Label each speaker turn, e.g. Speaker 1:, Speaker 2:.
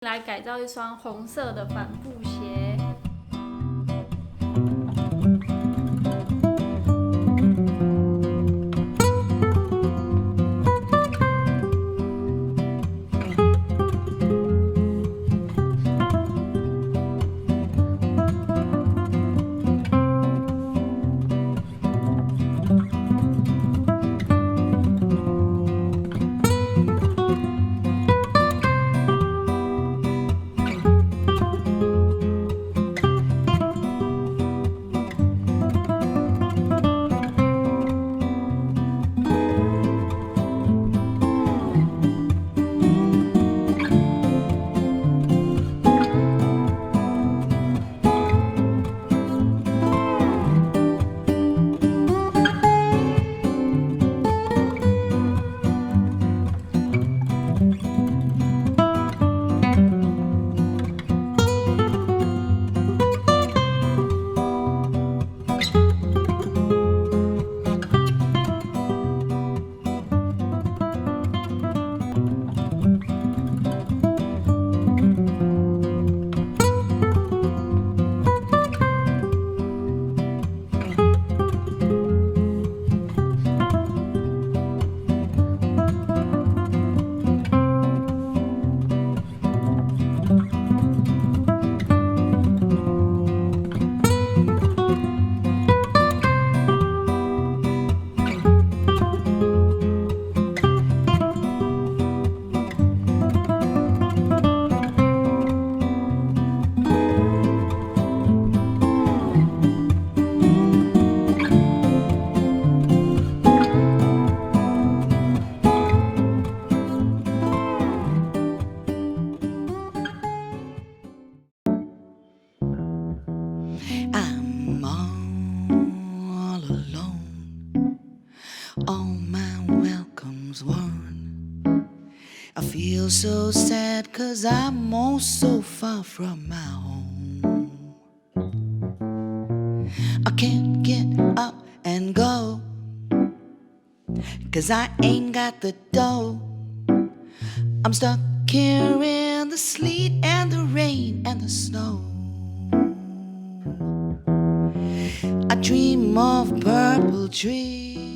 Speaker 1: 来改造一双红色的帆布鞋。
Speaker 2: I'm all alone, all my welcomes won. I feel so sad 'cause I'm all so far from my home. I can't get up and go 'cause I ain't got the dough. I'm stuck here in the sleet and the rain and the snow. I dream of purple trees